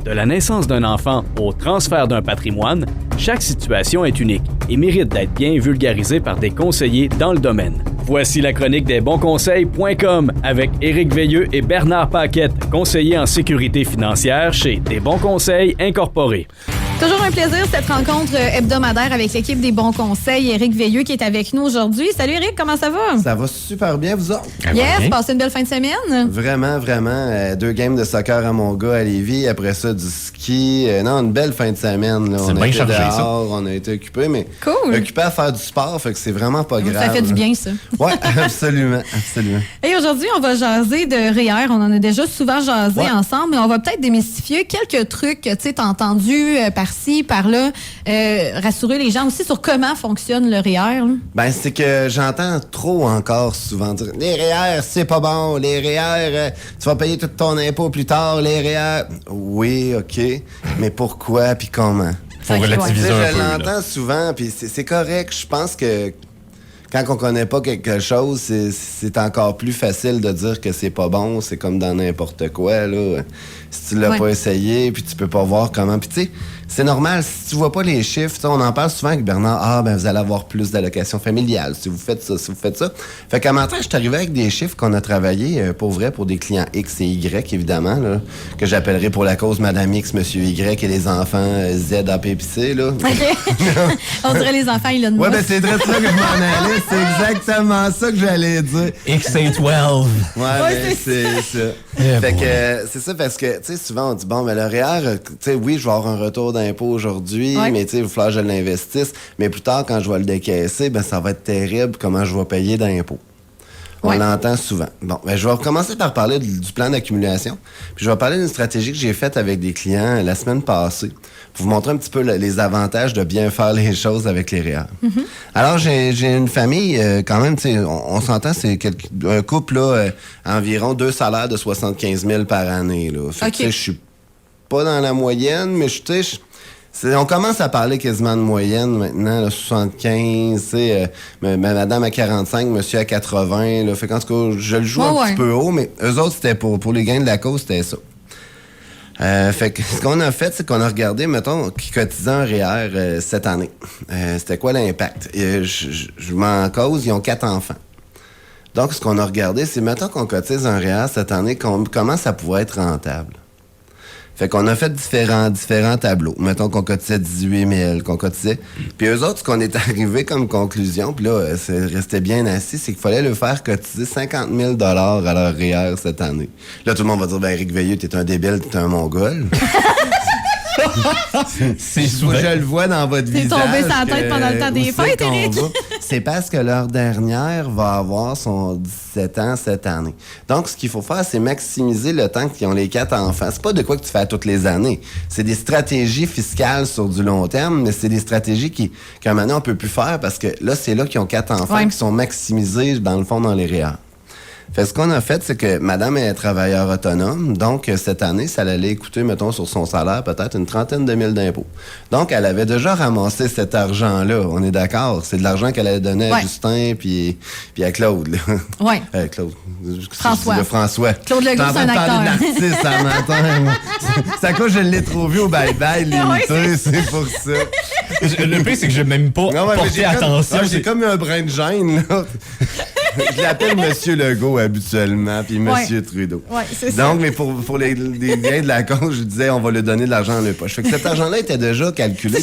De la naissance d'un enfant au transfert d'un patrimoine, chaque situation est unique et mérite d'être bien vulgarisée par des conseillers dans le domaine. Voici la chronique des bonsconseils.com avec Éric Veilleux et Bernard Paquette, conseillers en sécurité financière chez Des Bons Conseils Incorporés. Toujours un plaisir, cette rencontre hebdomadaire avec l'équipe des Bons Conseils. Éric Veilleux qui est avec nous aujourd'hui. Salut Éric, comment ça va? Ça va super bien, vous autres? Yes, passez une belle fin de semaine. Vraiment, vraiment. 2 games de soccer à mon gars à Lévis. Après ça, du ski. Non, une belle fin de semaine. Là. C'est bien chargé, ça. On a été occupés, mais cool. occupés à faire du sport, fait que c'est vraiment pas grave. Ça fait du bien, ça. Oui, absolument, absolument. Et aujourd'hui, on va jaser de REER. On en a déjà souvent jasé ensemble, mais on va peut-être démystifier quelques trucs que tu as entendu par-ci, par-là. Rassurer les gens aussi sur comment fonctionne le REER. Là. Ben, c'est que j'entends trop encore souvent dire les REER, c'est pas bon. Les REER, tu vas payer tout ton impôt plus tard. Les REER, oui, OK. Mais pourquoi puis comment? Faut relativiser un peu. Je l'entends souvent, puis c'est correct. Je pense que quand on connaît pas quelque chose, c'est encore plus facile de dire que c'est pas bon. C'est comme dans n'importe quoi, là. Si tu l'as pas essayé, puis tu peux pas voir comment. Puis tu sais, c'est normal. Si tu vois pas les chiffres, on en parle souvent avec Bernard. Ah, ben vous allez avoir plus d'allocations familiales si vous faites ça, si vous faites ça. Fait qu'à matin, je suis arrivé avec des chiffres qu'on a travaillés pour vrai pour des clients X et Y, évidemment, là, que j'appellerai pour la cause Madame X, Monsieur Y et les enfants Z, A, P, P, C, là. OK. On dirait les enfants, ils l'ont Ouais, ben c'est vrai ça que je m'en allais. C'est exactement ça que j'allais dire. X et 12. Ouais, c'est ça. Fait que c'est ça parce que, tu sais, souvent on dit, bon, mais le REER, tu sais, oui, je vais avoir un retour d'impôt aujourd'hui, mais tu sais, il va falloir que je l'investisse. Mais plus tard, quand je vais le décaisser, ben ça va être terrible comment je vais payer d'impôt. On l'entend souvent. Bon, ben, je vais commencer par parler du plan d'accumulation. Puis je vais parler d'une stratégie que j'ai faite avec des clients la semaine passée pour vous montrer un petit peu les avantages de bien faire les choses avec les REER. Mm-hmm. Alors, j'ai une famille, quand même, tu sais, on s'entend, c'est un couple, là, environ 2 salaires de 75 000 par année, là. Fait que, tu sais, je suis pas dans la moyenne, mais tu sais, on commence à parler quasiment de moyenne maintenant, là, 75, madame à 45, monsieur à 80. Là, fait qu'en tout cas, je le joue un petit peu haut, mais eux autres, c'était pour les gains de la cause, c'était ça. Fait que ce qu'on a fait, c'est qu'on a regardé, mettons, qui cotisait un REER cette année. C'était quoi l'impact? Je m'en cause, ils ont 4 enfants. Donc, ce qu'on a regardé, c'est, mettons qu'on cotise un REER cette année, comment ça pourrait être rentable? Fait qu'on a fait différents tableaux. Mettons qu'on cotisait 18 000, qu'on cotisait. Puis eux autres, ce qu'on est arrivé comme conclusion, puis là, c'est resté bien assis, c'est qu'il fallait le faire cotiser 50 000 $ à leur REER cette année. Là, tout le monde va dire, ben Éric Veilleux, t'es un débile, t'es un mongol. C'est souvent. Je le vois dans votre visage. T'es tombé sur la tête pendant le temps des fêtes, Éric. C'est parce que leur dernière va avoir son 17 ans cette année. Donc, ce qu'il faut faire, c'est maximiser le temps qu'ils ont les 4 enfants. C'est pas de quoi que tu fais à toutes les années. C'est des stratégies fiscales sur du long terme, mais c'est des stratégies qu'à un moment donné, on peut plus faire parce que là, c'est là qu'ils ont 4 enfants qui sont maximisés, dans le fond, dans les REER. Fait ce qu'on a fait, c'est que madame est travailleur autonome. Donc, cette année, ça allait coûter, mettons, sur son salaire, peut-être une 30 000 d'impôts. Donc, elle avait déjà ramassé cet argent-là. On est d'accord? C'est de l'argent qu'elle allait donner à Justin puis à Claude. Oui. Claude. François. Claude Legault, c'est un acteur. parler de l'artiste en matin. Ça cause, je l'ai trop vu au bye-bye, limité, c'est pour ça. Le pire, c'est que je n'ai même pas porté attention. J'ai comme un brin de gêne, là. Je l'appelle Monsieur Legault habituellement, puis Monsieur Trudeau. Ouais, c'est ça. Donc, mais pour les biens de la cause, je disais, on va lui donner de l'argent dans le poche. Fait que cet argent-là était déjà calculé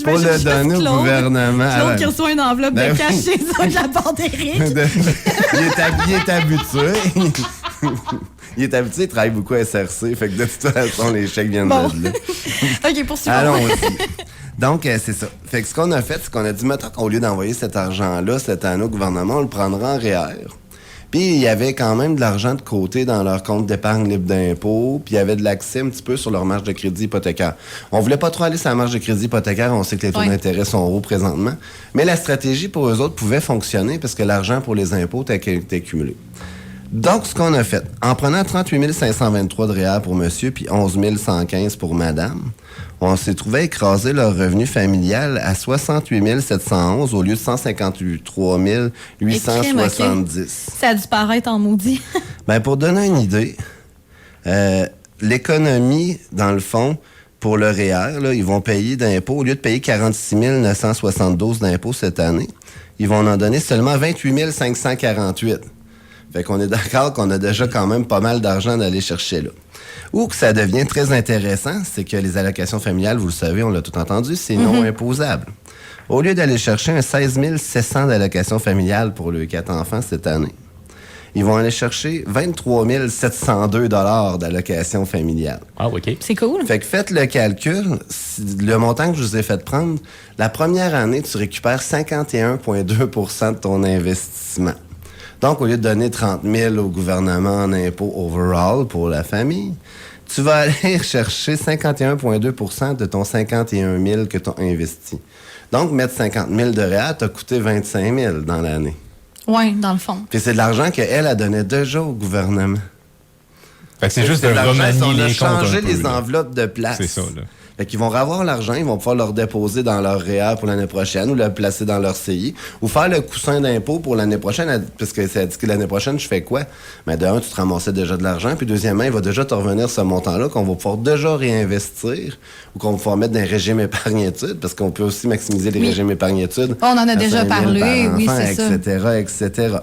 pour le donner au gouvernement. Claude qui reçoit une enveloppe de cash chez eux de la part d'Éric. Il est habitué. Il est habitué, il travaille beaucoup à SRC. Fait que de toute façon, les chèques viennent de là. OK, poursuivons. Allons-y. Donc, c'est ça. Fait que ce qu'on a fait, c'est qu'on a dit, mettons qu'au lieu d'envoyer cet argent-là cette année au gouvernement, on le prendra en REER. Puis, il y avait quand même de l'argent de côté dans leur compte d'épargne libre d'impôt, puis il y avait de l'accès un petit peu sur leur marge de crédit hypothécaire. On voulait pas trop aller sur la marge de crédit hypothécaire, on sait que les taux d'intérêt sont hauts présentement, mais la stratégie pour eux autres pouvait fonctionner parce que l'argent pour les impôts était cumulé. Donc, ce qu'on a fait, en prenant 38 523 de REER pour monsieur puis 11 115 pour madame, on s'est trouvé écraser leur revenu familial à 68 711 au lieu de 153 870. Ça a dû paraître en maudit. Ben, pour donner une idée, l'économie, dans le fond, pour le REER, là, ils vont payer d'impôts, au lieu de payer 46 972 d'impôts cette année, ils vont en donner seulement 28 548. Fait qu'on est d'accord qu'on a déjà quand même pas mal d'argent d'aller chercher là. Où que ça devient très intéressant, c'est que les allocations familiales, vous le savez, on l'a tout entendu, c'est non imposable. Au lieu d'aller chercher un 16 700 d'allocations familiales pour les 4 enfants cette année, ils vont aller chercher 23 702 $ d'allocation familiale. Ah, OK. C'est cool. Fait que faites le calcul. Le montant que je vous ai fait prendre, la première année, tu récupères 51,2 % de ton investissement. Donc, au lieu de donner 30 000 au gouvernement en impôts overall pour la famille, tu vas aller chercher 51,2 % de ton 51 000 que tu as investi. Donc, mettre 50 000 de REER t'a coûté 25 000 dans l'année. Oui, dans le fond. Puis c'est de l'argent qu'elle a donné déjà au gouvernement. Fait que c'est juste de remanier les comptes un peu. Changer les enveloppes de place. C'est ça, là. Fait qu'ils vont avoir l'argent, ils vont pouvoir le redéposer dans leur REER pour l'année prochaine ou le placer dans leur CI ou faire le coussin d'impôt pour l'année prochaine, parce que ça dit que l'année prochaine, je fais quoi? Mais de un, tu te ramassais déjà de l'argent, puis deuxièmement, il va déjà te revenir ce montant-là qu'on va pouvoir déjà réinvestir ou qu'on va pouvoir mettre dans un régime épargne-études, parce qu'on peut aussi maximiser les régimes épargne-études. On en a déjà parlé, oui, c'est ça. Etc.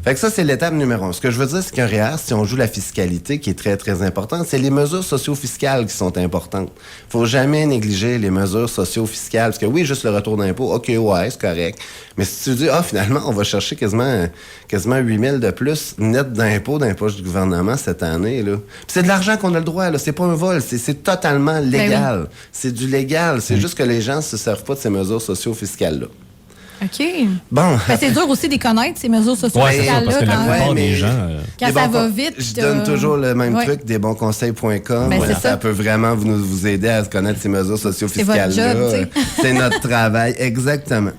Fait que ça, c'est l'étape numéro 1. Ce que je veux dire, c'est qu'un REER, si on joue la fiscalité, qui est très, très importante, c'est les mesures socio-fiscales qui sont importantes. Faut jamais négliger les mesures socio-fiscales. Parce que oui, juste le retour d'impôt, OK, ouais, c'est correct. Mais si tu dis, finalement, on va chercher quasiment 8 000 de plus net d'impôts dans les poches du gouvernement cette année, là. Puis c'est de l'argent qu'on a le droit, là. C'est pas un vol. C'est totalement légal. Oui. C'est du légal. C'est juste que les gens se servent pas de ces mesures socio-fiscales-là. OK. Bon. C'est dur aussi de connaître ces mesures sociales-là. Oui, c'est ça, parce que la plupart des gens... Quand ça va vite... Je donne toujours le même truc, desbonsconseils.com. Ça peut vraiment vous aider à connaître ces mesures socio-fiscales-là. C'est votre job, tu sais. C'est notre travail, exactement.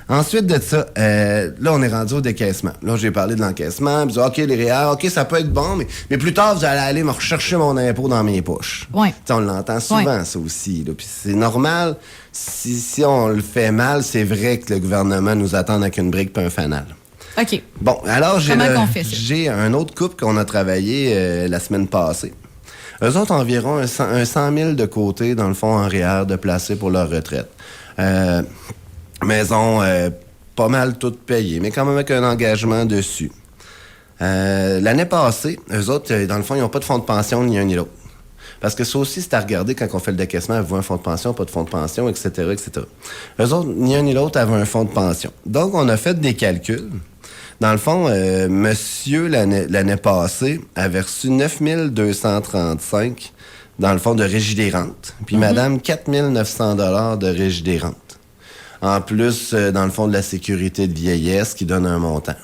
Ensuite de ça, là, on est rendu au décaissement. Là, j'ai parlé de l'encaissement. Puis, OK, les REER, OK, ça peut être bon, mais plus tard, vous allez aller me rechercher mon impôt dans mes poches. Oui. On l'entend souvent, ça aussi. Là. Puis c'est normal. Si on le fait mal, c'est vrai que le gouvernement nous attend avec une brique et un fanal. OK. Bon, alors, j'ai un autre couple qu'on a travaillé la semaine passée. Eux autres, environ un 100 000 de côté, dans le fond, en REER, de placer pour leur retraite. Maison pas mal toute payée, mais quand même avec un engagement dessus. L'année passée, eux autres, dans le fond, ils n'ont pas de fonds de pension ni un ni l'autre. Parce que ça aussi, c'est à regarder quand on fait le décaissement, avez-vous un fonds de pension, pas de fonds de pension, etc., etc. Eux autres, ni un ni l'autre avaient un fonds de pension. Donc, on a fait des calculs. Dans le fond, monsieur, l'année passée, avait reçu 9 235 dans le fond de régie des rentes. Puis madame, 4 900 $ de régie des rentes. En plus, dans le fond, de la sécurité de vieillesse qui donne un montant.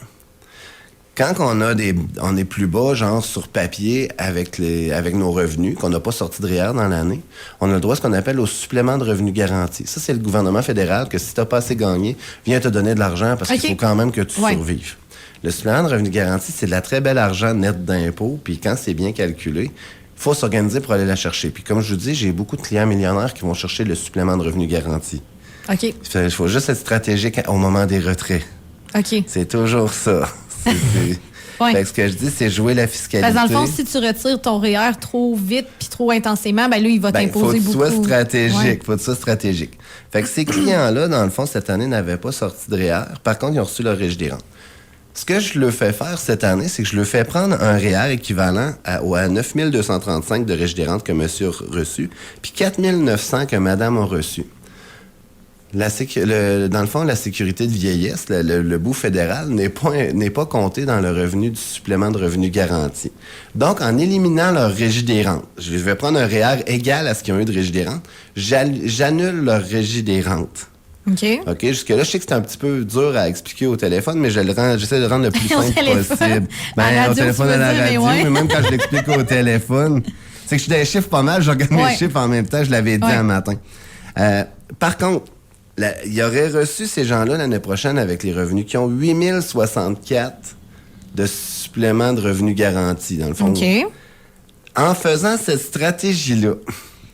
Quand on est plus bas, genre sur papier, avec nos revenus, qu'on n'a pas sorti de REER dans l'année, on a le droit à ce qu'on appelle au supplément de revenu garanti. Ça, c'est le gouvernement fédéral que si tu n'as pas assez gagné, vient te donner de l'argent parce qu'il faut quand même que tu survives. Le supplément de revenu garanti, c'est de la très belle argent net d'impôt, puis quand c'est bien calculé, il faut s'organiser pour aller la chercher. Puis comme je vous dis, j'ai beaucoup de clients millionnaires qui vont chercher le supplément de revenu garanti. OK. Il faut juste être stratégique au moment des retraits. OK. C'est toujours ça. Fait que ce que je dis, c'est jouer la fiscalité. Parce que dans le fond, si tu retires ton REER trop vite puis trop intensément, ben là, il va t'imposer beaucoup. Faut que tu sois stratégique. Faut que tu sois stratégique. Fait que ces clients-là, dans le fond, cette année, n'avaient pas sorti de REER. Par contre, ils ont reçu leur régie des rentes. Ce que je leur fais faire cette année, c'est que je leur fais prendre un REER équivalent à 9 235 de régie des rentes que monsieur a reçu, puis 4 900 que madame a reçu. Dans le fond, la sécurité de vieillesse, le bout fédéral, n'est pas compté dans le revenu du supplément de revenu garanti. Donc, en éliminant leur régie des rentes, je vais prendre un REER égal à ce qu'ils ont eu de régie des rentes, j'annule leur régie des rentes. OK, jusque-là, je sais que c'est un petit peu dur à expliquer au téléphone, mais j'essaie de rendre le plus simple possible. Au téléphone, à la radio, mais même quand je l'explique au téléphone, c'est que je suis des chiffres pas mal, je regarde mes chiffres en même temps, je l'avais dit un matin. Par contre, il aurait reçu ces gens-là l'année prochaine avec les revenus qui ont 8 064 de supplément de revenus garantis, dans le fond. OK. En faisant cette stratégie-là,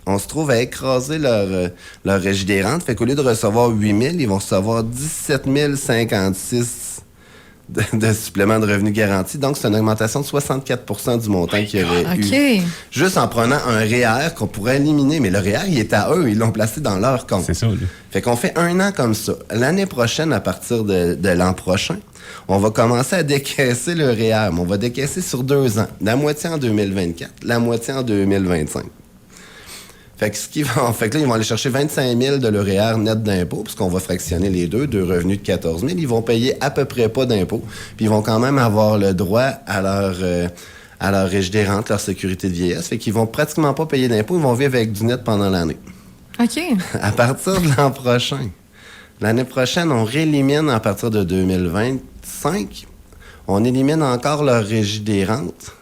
on se trouve à écraser leur régie des rentes. Fait qu'au lieu de recevoir 8 000, ils vont recevoir 17 056 de supplément de revenu garanti. Donc, c'est une augmentation de 64 du montant qu'il y aurait eu. Juste en prenant un REER qu'on pourrait éliminer. Mais le REER, il est à eux. Ils l'ont placé dans leur compte. C'est ça, lui. Fait qu'on fait 1 an comme ça. L'année prochaine, à partir de l'an prochain, on va commencer à décaisser le REER. Mais on va décaisser sur 2 ans. La moitié en 2024, la moitié en 2025. Fait que là, ils vont aller chercher 25 000 de leur REER net d'impôts, puisqu'on va fractionner les deux revenus de 14 000. Ils vont payer à peu près pas d'impôts. Puis ils vont quand même avoir le droit à leur régie des rentes, leur sécurité de vieillesse. Fait qu'ils vont pratiquement pas payer d'impôts. Ils vont vivre avec du net pendant l'année. OK. À partir de l'an prochain, l'année prochaine, on réélimine à partir de 2025. On élimine encore leur régie des rentes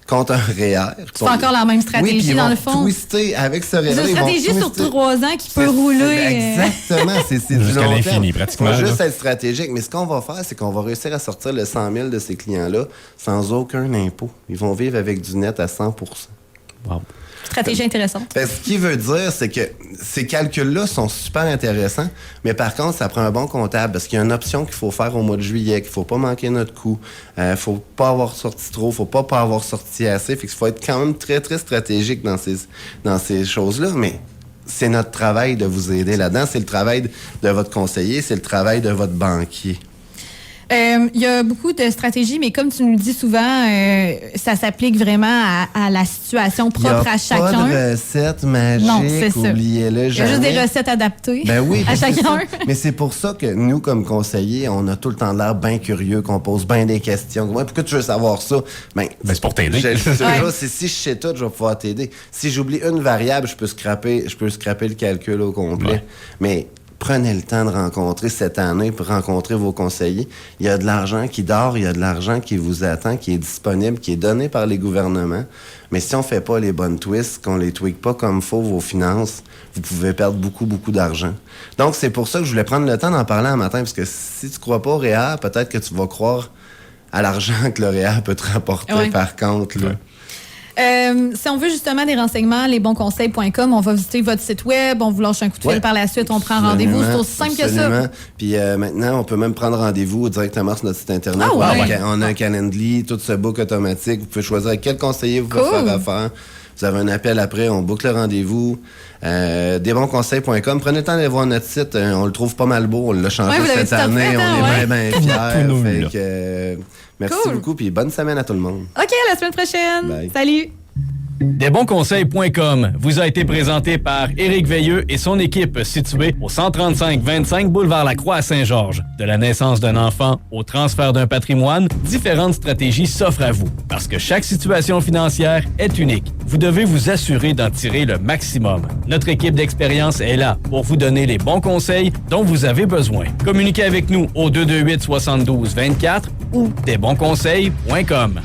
contre un REER. C'est encore la même stratégie, dans le fond. Twister avec ce REER. C'est une stratégie sur 3 ans qui peut rouler. Exactement. C'est du jusqu'à long l'infini, terme. pratiquement. Il faut juste être stratégique. Mais ce qu'on va faire, c'est qu'on va réussir à sortir le 100 000 de ces clients-là sans aucun impôt. Ils vont vivre avec du net à 100 %. Wow. Stratégie intéressante. Ce qui veut dire, c'est que ces calculs-là sont super intéressants, mais par contre, ça prend un bon comptable parce qu'il y a une option qu'il faut faire au mois de juillet, qu'il faut pas manquer notre coup, faut pas avoir sorti trop, faut pas avoir sorti assez, fait qu'il faut être quand même très, très stratégique dans ces choses-là, mais c'est notre travail de vous aider là-dedans, c'est le travail de votre conseiller, c'est le travail de votre banquier. Il y a beaucoup de stratégies, mais comme tu nous le dis souvent, ça s'applique vraiment à la situation propre à chacun. Il n'y a pas de recette magique, non, c'est ça. Oubliez-le jamais. Il y a juste des recettes adaptées à chacun. Mais c'est pour ça que nous, comme conseillers, on a tout le temps l'air bien curieux, qu'on pose bien des questions. Ouais, pourquoi tu veux savoir ça? Ben, c'est pour t'aider. Si je sais tout, je vais pouvoir t'aider. Si j'oublie une variable, je peux scraper le calcul au complet. Ouais. Mais prenez le temps de rencontrer cette année pour rencontrer vos conseillers. Il y a de l'argent qui dort, il y a de l'argent qui vous attend, qui est disponible, qui est donné par les gouvernements. Mais si on ne fait pas les bonnes twists, qu'on les tweak pas comme il faut, vos finances, vous pouvez perdre beaucoup, beaucoup d'argent. Donc, c'est pour ça que je voulais prendre le temps d'en parler un matin, parce que si tu ne crois pas au REER, peut-être que tu vas croire à l'argent que le REER peut te rapporter, par contre. Là. Si on veut justement des renseignements, lesbonsconseils.com, on va visiter votre site web, on vous lâche un coup de fil par la suite, on prend rendez-vous. C'est aussi simple que ça. Puis maintenant, on peut même prendre rendez-vous directement sur notre site Internet. On a un calendrier, tout se book automatique. Vous pouvez choisir à quel conseiller vous pouvez faire affaire. Vous avez un appel après, on boucle le rendez-vous. Desbonsconseils.com. Prenez le temps d'aller voir notre site. On le trouve pas mal beau. On l'a changé cette année. On est bien fiers. Merci beaucoup, puis bonne semaine à tout le monde. OK, à la semaine prochaine. Bye. Salut. Desbonsconseils.com vous a été présenté par Éric Veilleux et son équipe située au 135-25 boulevard Lacroix à Saint-Georges. De la naissance d'un enfant au transfert d'un patrimoine, différentes stratégies s'offrent à vous. Parce que chaque situation financière est unique. Vous devez vous assurer d'en tirer le maximum. Notre équipe d'expérience est là pour vous donner les bons conseils dont vous avez besoin. Communiquez avec nous au 228-72-24 ou desbonsconseils.com.